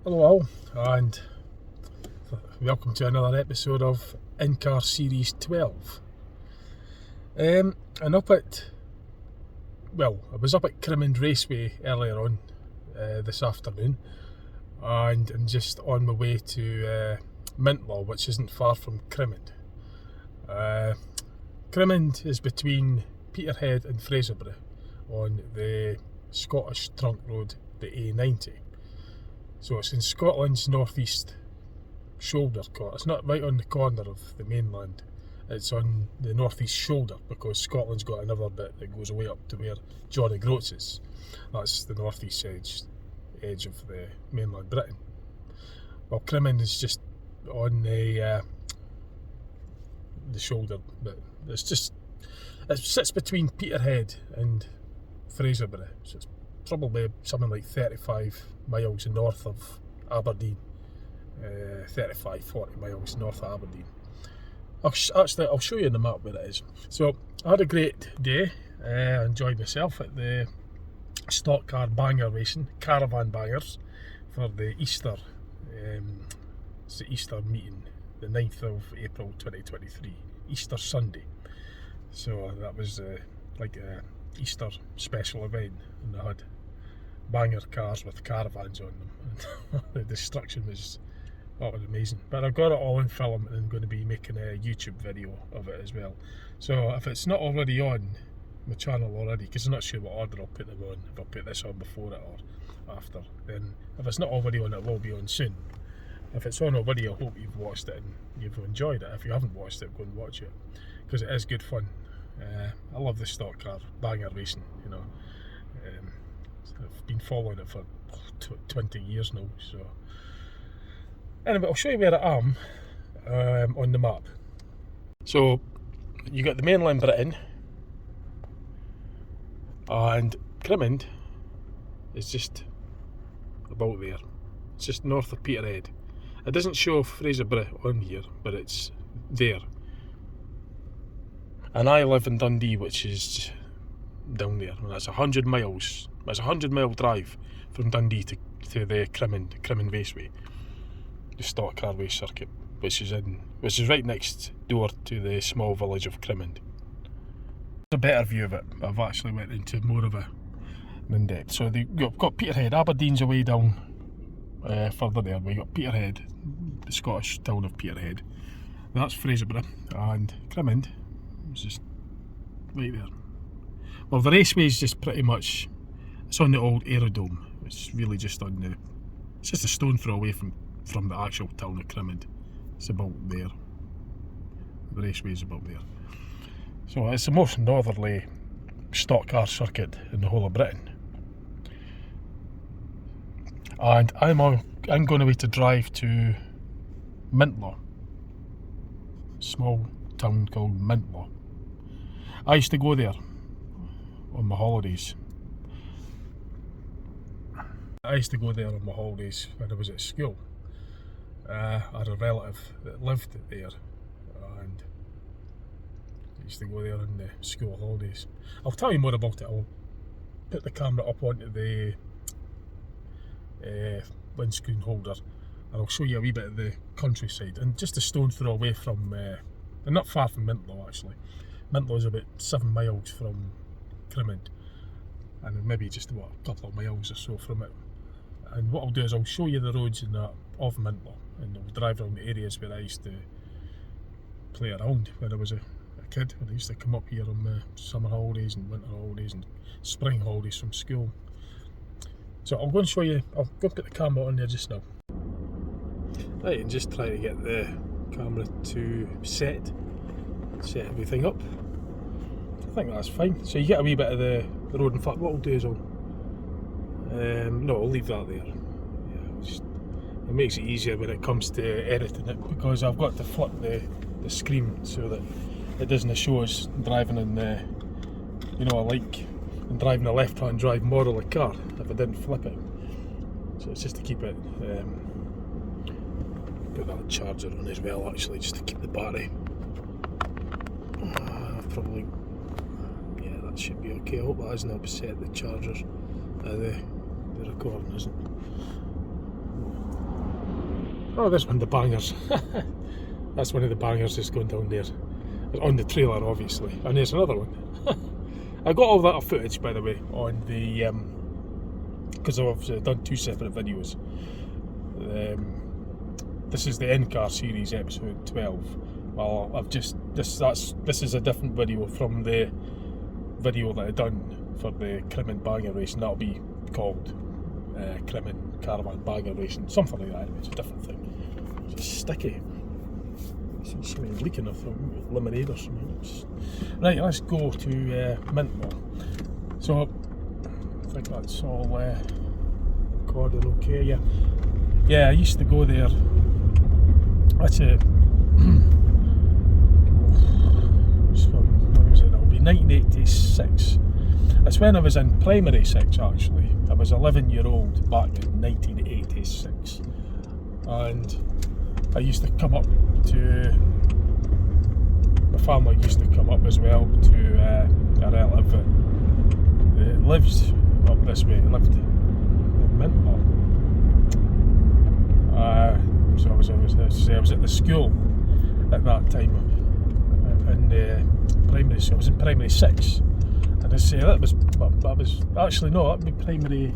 Hello all, and welcome to another episode of In-Car Series 12. I was up at Crimond Raceway earlier on this afternoon, and I'm just on my way to Mintlaw, which isn't far from Crimond. Crimond is between Peterhead and Fraserburgh on the Scottish trunk road, the A90. So it's in Scotland's northeast shoulder corner. It's not right on the corner of the mainland. It's on the northeast shoulder because Scotland's got another bit that goes away up to where John O'Groats is. That's the northeast edge of the mainland Britain. Well, Crimond is just on the shoulder bit. It sits between Peterhead and Fraserburgh. So it's probably something like 35 miles north of Aberdeen, 35-40 miles north of Aberdeen. I'll show you on the map where it is. So I had a great day. I enjoyed myself at the stock car banger racing, caravan bangers, for the Easter. It's the Easter meeting, the 9th of April 2023, Easter Sunday. So that was like a Easter special event, and I had banger cars with caravans on them. And the destruction was amazing. But I've got it all in film, and I'm going to be making a YouTube video of it as well. So if it's not already on my channel already, because I'm not sure what order I'll put them on, if I'll put this on before it or after, then if it's not already on, it will be on soon. If it's on already, I hope you've watched it and you've enjoyed it. If you haven't watched it, go and watch it, because it is good fun. I love the stock car banger racing, you know. I've been following it for 20 years now. So anyway, I'll show you where I am on the map. So you got the mainland Britain, and Crimond is just about there. It's just north of Peterhead. It doesn't show Fraserburgh on here, but it's there. And I live in Dundee, which is down there, and that's 100 miles. It's a 100-mile drive from Dundee to the Crimond Raceway, the stock car race circuit, which is right next door to the small village of Crimond. A better view of it. I've actually went into more of an in-depth. So you've got Peterhead. Aberdeen's away down further there. We got Peterhead, the Scottish town of Peterhead. That's Fraserburgh, and Crimond is just right there. Well, the raceway is just pretty much, it's on the old aerodrome. It's really just it's just a stone throw away from the actual town of Crimond. It's about there. The raceway is about there. So it's the most northerly stock car circuit in the whole of Britain. And I'm going away to drive to Mintlaw, small town called Mintlaw. I used to go there on my holidays. I used to go there on my holidays when I was at school. I had a relative that lived there, and I used to go there on the school holidays. I'll tell you more about it. I'll put the camera up onto the windscreen holder, and I'll show you a wee bit of the countryside, and just a stone's throw away from, and not far from Mintlaw actually. Mintlaw is about 7 miles from Crimond, and maybe just about a couple of miles or so from it. And what I'll do is I'll show you the roads and that of Mintlaw, and I'll drive around the areas where I used to play around when I was a kid, when I used to come up here on the summer holidays and winter holidays and spring holidays from school. So I'll go and show you. I'll go put the camera on there just now. Right, and just try to get the camera to set everything up. I think that's fine. So you get a wee bit of the road. In fact, what I'll do is I'll leave that there. Yeah, it makes it easier when it comes to editing it, because I've got to flip the screen so that it doesn't show us driving in the, I like driving a left-hand drive model of car if I didn't flip it. So it's just to keep it, put that charger on as well actually, just to keep the battery. Probably, yeah, that should be okay. I hope that hasn't upset the chargers. The recording isn't. Oh, there's one of the bangers. That's one of the bangers that's going down there. On the trailer, obviously. And there's another one. I got all that footage, by the way, on the... because I've done 2 separate videos. This is the NCAR series, episode 12. Well, I've just... This is a different video from the video that I done for the Crimin Banger Race, and that'll be called Crimin Caravan Banger Racing, something like that. It's a different thing. It's just sticky. It's something leaking from lemonade or something. Right, let's go to Mintlaw. So I think that's all recorded okay. Yeah, I used to go there. That's a when was it? It'll be 1986. That's when I was in primary 6 actually. I was 11-year-old back in 1986, and I used to come up to, my family used to come up as well to a relative that lives up this way, lived in Mintlaw. So I was at the school at that time in primary, so I was in primary 6. And I say that was actually no, that'd be primary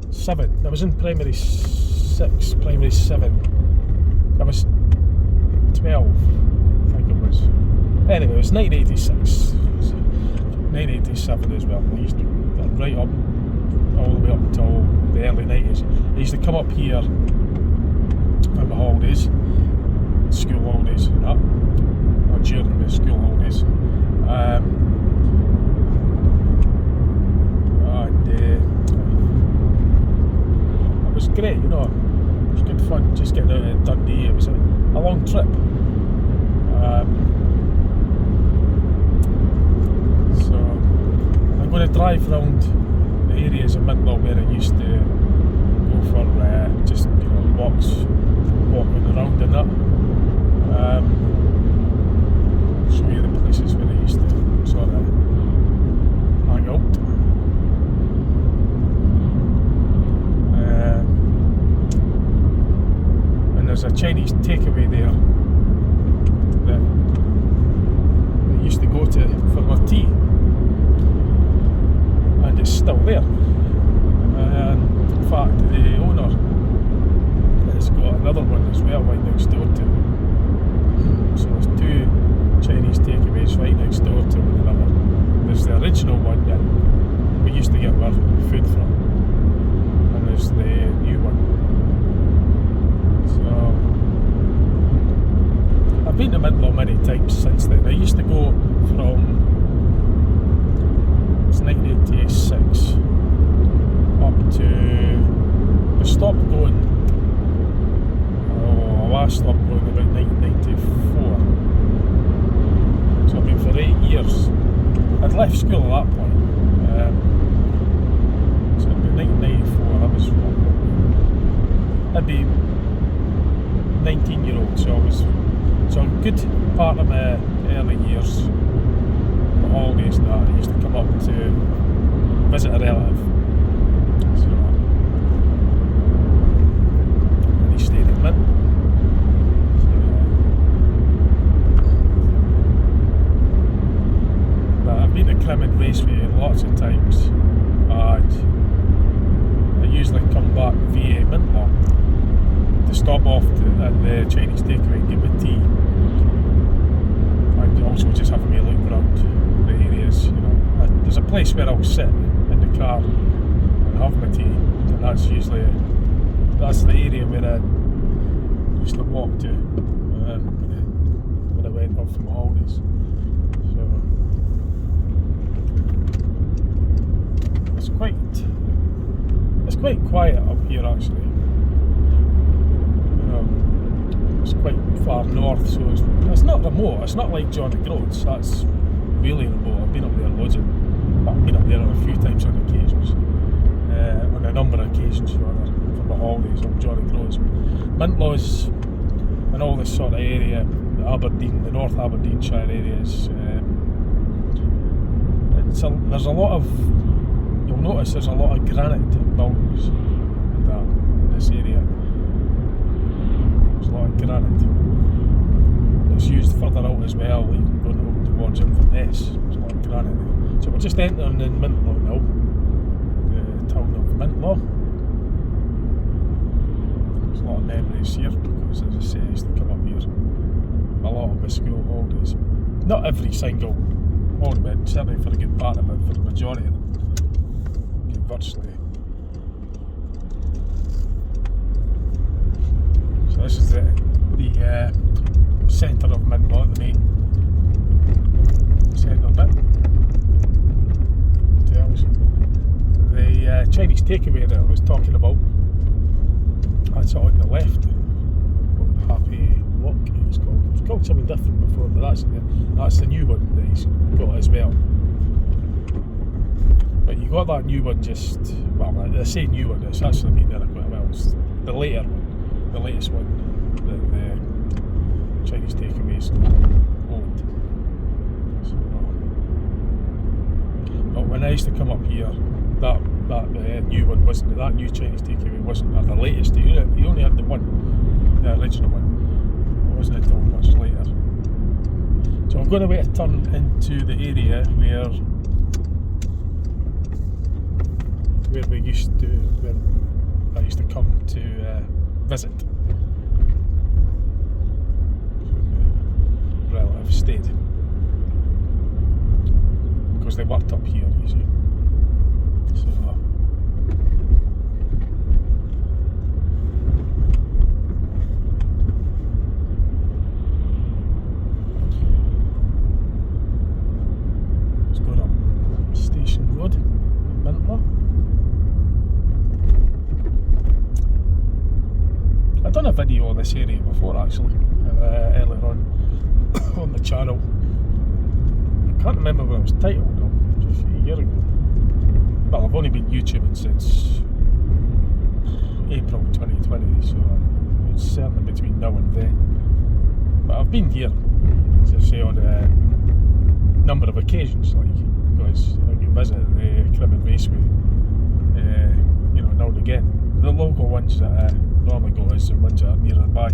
7. I was in primary 6, primary 7. I was 12, I think it was. Anyway, it was 1986, 1987 as well. I used to right up, all the way up until the early 90s. I used to come up here for my holidays, school holidays and that, or during the school holidays. It was great, you know. It was good fun just getting out of Dundee. It was a long trip. So I'm going to drive around the areas of Mintlaw where I used to go for just walking around and that. Show you the places where I used to sort of hang out. There's a Chinese takeaway there that I used to go to for my tea, and it's still there. And in fact, the owner has got another one as well right next door to it. So there's 2 Chinese takeaways right next door to one another. There's the original one that we used to get our food from, and there's the new one. So I've been to Mintlaw many times since then. I used to go from, it's 1986 up to, I stopped going, I last stopped going about 1994. So I've been for 8 years. I'd left school at that point. So it'd be 1994, I'd be 19-year-old, so a good part of my early years, the holidays and that, I used to come up to visit a relative. So, and he stayed in Mintlaw. But I've been to Crimin Raceway lots of times, and I usually come back via Mintlaw to stop off at the Chinese takeaway and get my tea, and also just having me look around the areas. You know, there's a place where I'll sit in the car and have my tea, and that's usually that's the area where I used to walk to when I went off for my holidays. So it's quite quiet up here actually. It's quite far north, so it's not remote. It's not like Johnny Groats. That's really remote. I've been up there I've been up there a few times on occasions, on a number of occasions rather, for my holidays on Johnny Groats. Mintlaw's and all this sort of area, the Aberdeen, the North Aberdeenshire areas. There's a lot of, you'll notice there's a lot of granite buildings in this area. we're just entering in Mintlaw now, the town of Mintlaw. There's a lot of memories here because, as I say, I used to come up here a lot of my school holidays. Not every single holiday, but certainly for a good part of it, for the majority of them. Virtually. So this is the centre of Mintlaw, the main centre bit. Hotels. The Chinese takeaway that I was talking about, that's on the left. Happy Walk, it's called. It was called something different before, but that's the new one that he's got as well. But you got that new one just, well, I say new one, it's actually been there quite a while. It's the later one, the latest one that the Chinese takeaways owned. So, but when I used to come up here, that new one wasn't, that new Chinese takeaway wasn't the latest. He only had the one, the original one. It wasn't until much later. So I'm going to wait a turn into the area where we used to, where I used to come to visit. Relatives stayed because they worked up here, you see. So it's going up Station Road, Mintlaw. I've done a video of this area before actually, earlier on the channel. I can't remember what it was titled though, just a few years ago. Well, I've only been YouTubing since April 2020, so it's certainly between now and then. But I've been here, as I say, on a number of occasions, like, because I can visit the Cribbin Raceway, now and again. The local ones that I normally go is the ones that are nearby,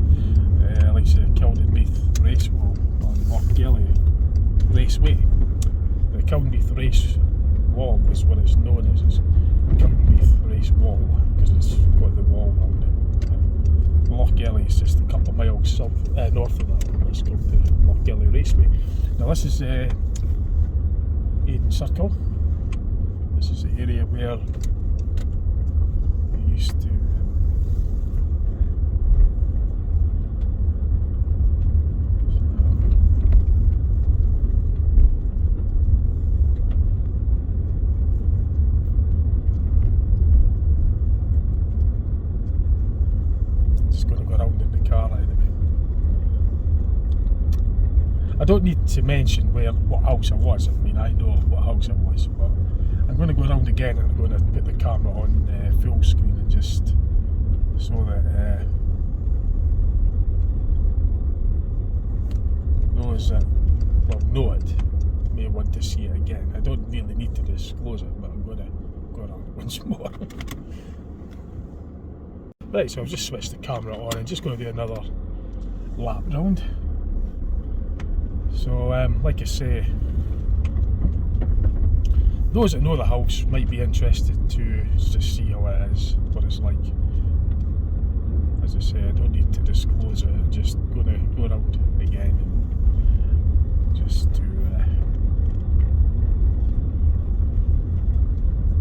like the Kildenbeath Race Wall on Lochgelly Raceway. The Kildenbeath Race Wall is what it's known as Kildenbeath Race Wall, because it's got the wall around it. Lochgelly is just a couple of miles north of that. It's called the Lochgelly Raceway. Now this is Eden Circle. This is the area where we used to I don't need to mention what house it was. I mean, I know what house it was, but I'm going to go around again and I'm going to put the camera on full screen and just so that those that know it may want to see it again. I don't really need to disclose it, but I'm going to go around once more. Right, so I've just switched the camera on and just going to do another lap round. So, like I say, those that know the house might be interested to just see how it is, what it's like. As I say, I don't need to disclose it, I'm just going to go around again and just to...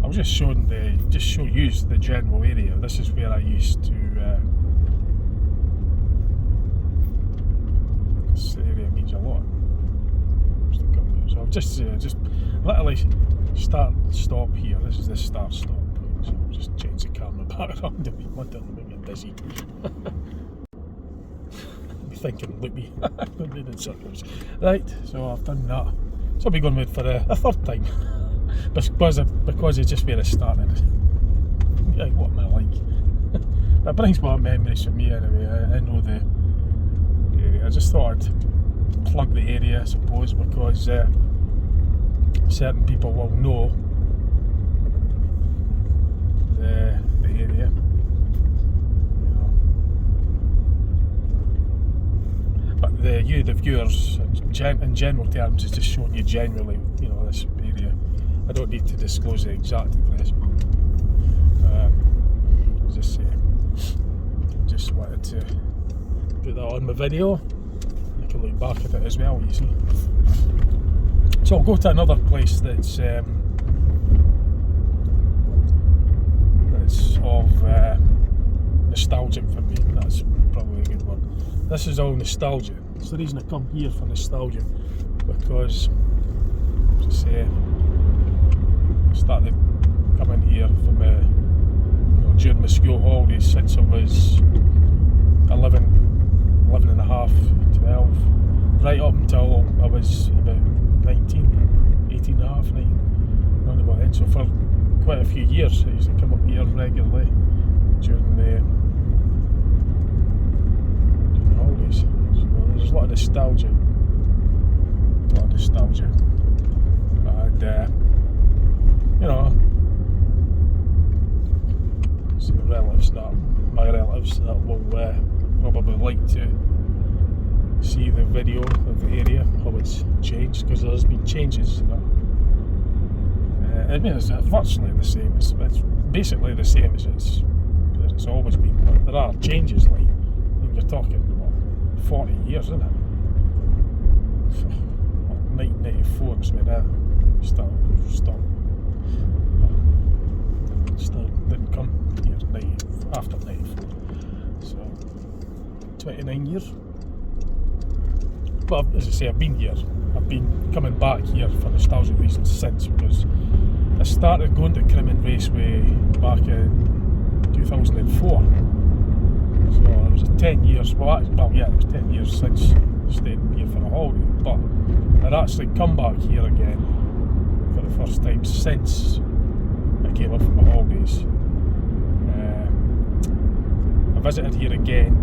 I'll just show you the general area. This is where I used to... this area means a lot. So I've just literally stop here. This is the start stop. So I'll just change the camera back around a bit. What the make me dizzy. I'm thinking, look me, going in circles. Right, so I've done that. So I'll be going with for a third time. because it's just where it started. Yeah, what am I like? That brings back memories for me anyway. I know the area. I just thought I'd plug the area, I suppose, because certain people will know the area. But the viewers, in general terms, is just showing you generally, this area. I don't need to disclose the exact address. Just wanted to put that on my video. I can look back at it as well, you see. So I'll go to another place that's of nostalgic for me. That's probably a good word. This is all nostalgia. It's the reason I come here for nostalgia, because as I say, I started coming here from during my school holidays since I was 11 and a half, 12, right up until I was about 19, 18 and a half, 19, around about then. So for quite a few years I used to come up here regularly during the holidays. So there's a lot of nostalgia. And so my relatives that will probably like to see the video of the area, how it's changed, because there's been changes, I mean, it's virtually the same. It's basically the same as it's always been, but there are changes. Like, I mean, you're talking 40 years, isn't it? 1994 is when I still didn't come here after 94, so 29 years. But as I say, I've been here. I've been coming back here for nostalgic reasons since, because I started going to Crimmin Raceway back in 2004. So it was 10 years. It was 10 years since I stayed here for a holiday. But I'd actually come back here again for the first time since I came up from my holidays. I visited here again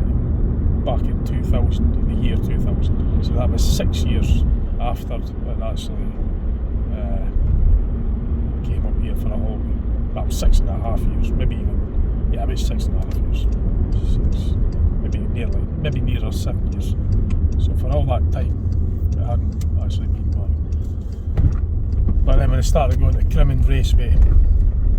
back in 2000, the year 2000. So that was 6 years after it actually came up here for a holiday. That was 6.5 years, maybe even, about 6.5 years. Maybe nearer 7 years. So for all that time, I hadn't actually been back. But then when I started going to Crimmin Raceway,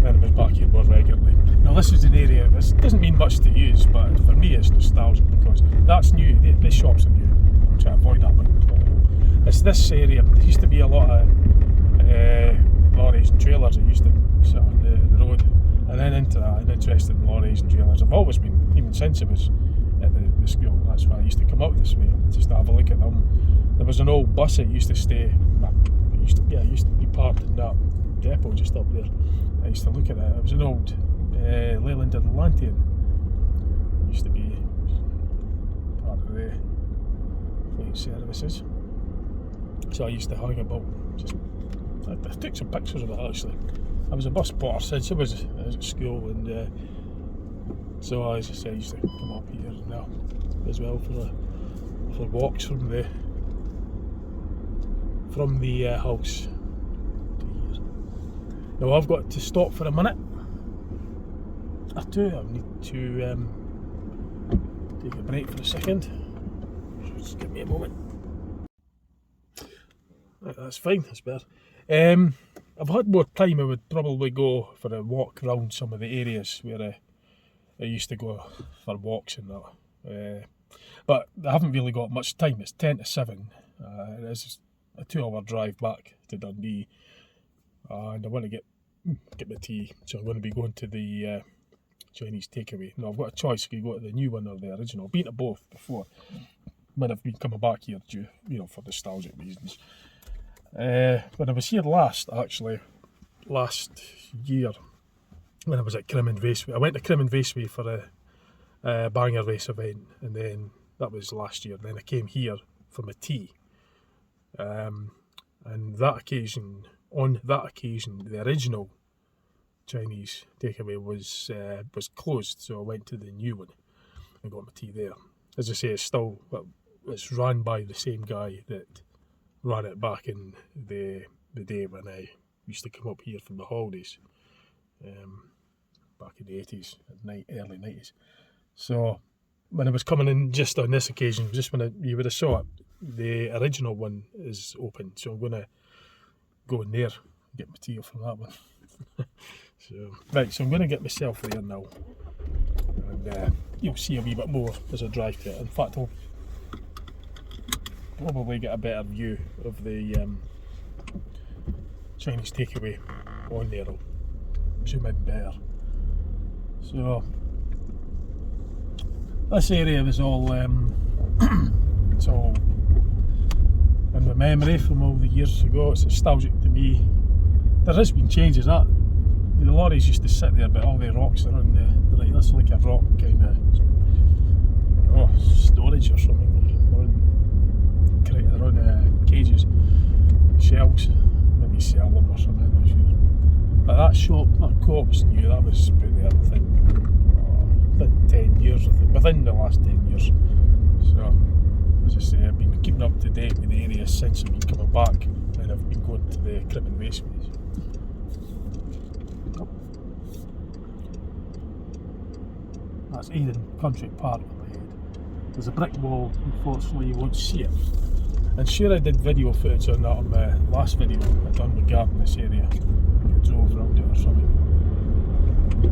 then I was back here more regularly. Now this is an area, this doesn't mean much to use, but for me it's nostalgic because that's new, the shops are new. I'm trying to avoid that one. It's this area, there used to be a lot of lorries and trailers that used to sit on the road, and then into that, I'm interested in lorries and trailers. I've always been, even since I was at the school, that's why I used to come up this way, just to have a look at them. There was an old bus that used to stay, it used to be parked in that depot just up there. I used to look at it. It was an old Leyland Atlantean. It used to be part of the fleet services. So I used to hang about. I took some pictures of it actually. I was a bus porter since I was at school, and so as I say, I used to come up here now as well for walks from the house. Now I've got to stop for a minute or two. I need to take a break for a second. Just give me a moment. Right, that's fine, that's better. If I had more time, I would probably go for a walk around some of the areas where I used to go for walks and that. But I haven't really got much time. It's 10 to 7. It is a 2-hour drive back to Dundee, and I want to get my tea, so I'm going to be going to the Chinese takeaway. Now I've got a choice. I could go to the new one or the original. I've been to both before when I've been coming back here for nostalgic reasons. When I was here last year, when I was at Crimmin Raceway, I went to Crimmin Raceway for a banger race event, and then that was last year. Then I came here for my tea, and on that occasion, the original Chinese takeaway was closed, so I went to the new one and got my tea there. As I say, it's run by the same guy that ran it back in the day when I used to come up here from the holidays, back in the 80s, early 90s. So when I was coming in just on this occasion, just when you would have saw it, the original one is open, so I'm going to go in there get my tea off from that one. So, right, so I'm going to get myself there now, and you'll see a wee bit more as I drive to it. In fact, I'll probably get a better view of the Chinese takeaway on there. I'll zoom in better. So this area was all it's all in my memory from all the years ago. It's nostalgic to me. There has been changes. That the lorries used to sit there, but all the rocks are on the right. That's like a rock kind of storage or something. They're on cages, shelves. Maybe sell them or something. I'm not sure. But that shop, that co-op was new. That was put there within 10 years. I think within the last 10 years. So, as I say, I've been keeping up to date with the area since I've been coming back, and I've been going to the Crimmon Wasteways. That's Eden Country Park up ahead. There's a brick wall, unfortunately you won't see it. And sure, I did video footage on that on my last video I done regarding this area. I drove around it or something.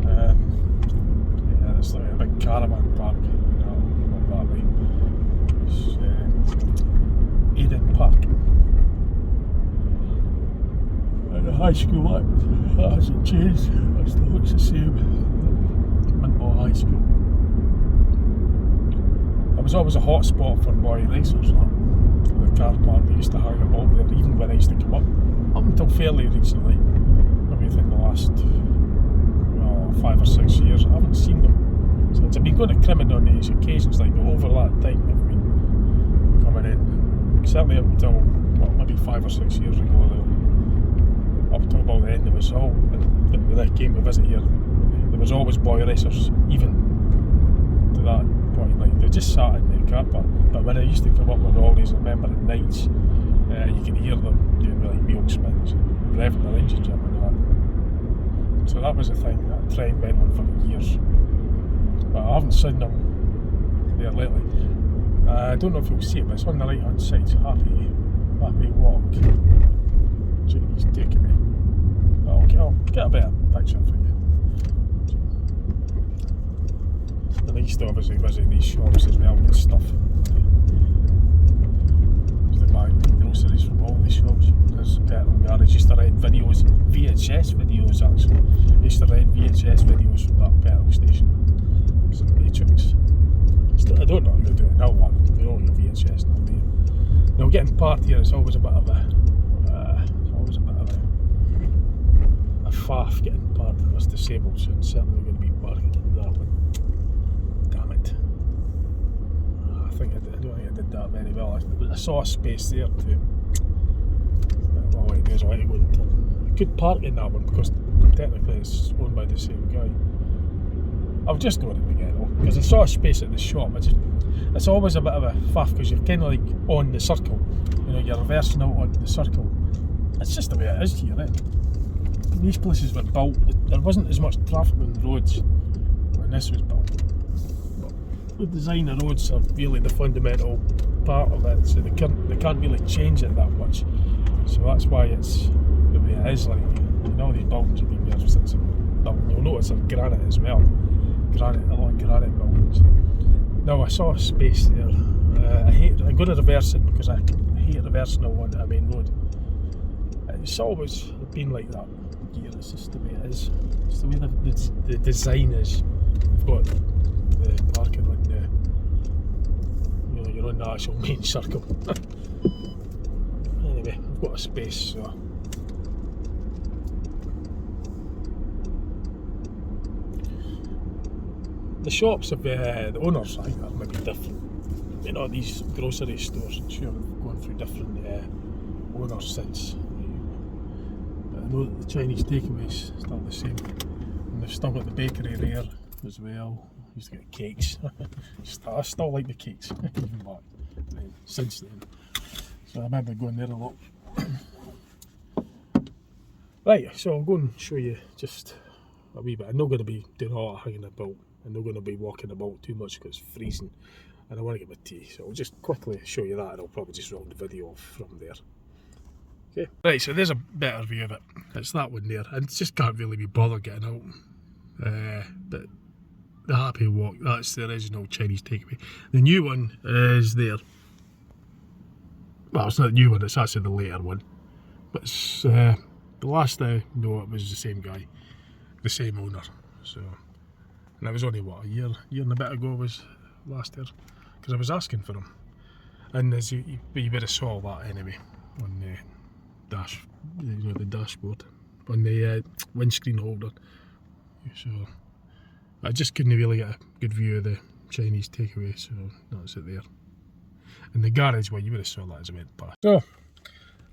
Yeah, it's like a big caravan park, up that way. It's Eden Park. And the high school, that hasn't changed. It still looks the same. Mintmore High School. It was always a hot spot for boy racers. The car park, they used to hang about there even when I used to come up until fairly recently. Maybe within the last 5 or 6 years. I haven't seen them since. I've been going to Crimmon on these occasions, but over that time I've been coming in. Certainly up until maybe 5 or 6 years ago, up until about the end of us all, when I came to visit here, there was always boy racers, even to that point. Like, they just sat in the car park. But when I used to come up with all these, I remember at nights, you could hear them doing like wheel spins, revving their engines up and that. So that was a thing, that trend went on for years. But I haven't seen them there lately. I don't know if you'll see it, but it's on the right hand side. Happy Walk. Chinese takeaway. But I'll get a better picture for you. And I used to obviously visit these shops as well and get stuff. Used to buy groceries from all these shops. There's petrol garage. Used to rent videos, VHS videos actually. Used to rent VHS videos from that petrol station. It was in the Matrix. I don't know how to do it now, you know, your VHS now, do you? Now getting parked here is always a bit of a faff getting parked. I was disabled, so I'm certainly going to be parking in that one. Damn it. I don't think I did that very well. I saw a space there too. All I do is I go and turn. I could park in that one because technically it's owned by the same guy. I'll just go to it again because I saw a space at the shop. It's always a bit of a faff because you're kind of like on the circle. You know, you're reversing out onto the circle. It's just the way it is here, eh? These places were built, there wasn't as much traffic on the roads when this was built. But the design of roads are really the fundamental part of it, so they can't really change it that much. So that's why it's the way it is. Like, you know, these buildings have been there since you'll notice they're granite as well. A lot of granite buildings. Now I saw a space there. I'm going to reverse it because I hate reversing along a main road. It's always been like that. It's just the way it is. It's the way the design is. You've got the parking on you're on the actual main circle. Anyway, I've got a space, so the shops of the owners, I think, are maybe different. You know, these grocery stores, I'm sure they've gone through different owners since. I know that the Chinese takeaways still the same, and they've still got the bakery there as well. I used to get cakes. I still like the cakes, even back then, since then. So I remember going there a lot. Right, so I'll go and show you just a wee bit. I'm not going to be doing a lot of hanging about. I'm not going to be walking about too much because it's freezing and I want to get my tea. So I'll just quickly show you that and I'll probably just round the video off from there. Okay. Right, so there's a better view of it. It's that one there. I just can't really be bothered getting out. But the Happy Walk, that's the original Chinese takeaway. The new one is there. Well, it's not the new one, it's actually the later one. But it's, the last I know it was the same guy, the same owner. So, and it was only what, a year and a bit ago was last year, because I was asking for them. And as you would have saw that anyway on the the dashboard, on the windscreen holder. So I just couldn't really get a good view of the Chinese takeaway, so that's it there. And the garage, well, you would have saw that as I went past. So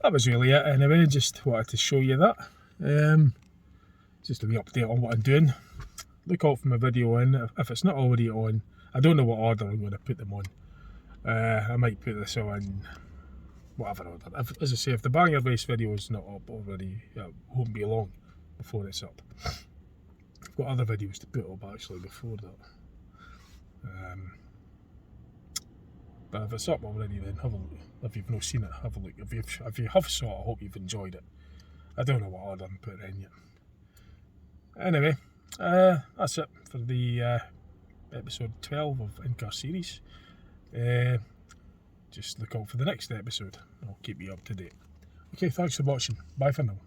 that was really it anyway, just wanted to show you that. Just a wee update on what I'm doing. Look out for my video in, if it's not already on. I don't know what order I'm going to put them on. I might put this on whatever order. As I say, if the banger race video is not up already, it won't be long before it's up. I've got other videos to put up actually before that. But if it's up already, then have a look. If you've not seen it, have a look. If you have saw it, I hope you've enjoyed it. I don't know what order I'm putting in yet. Anyway, that's it for the episode 12 of In-Car Series. Just look out for the next episode. I'll keep you up to date. Okay, thanks for watching. Bye for now.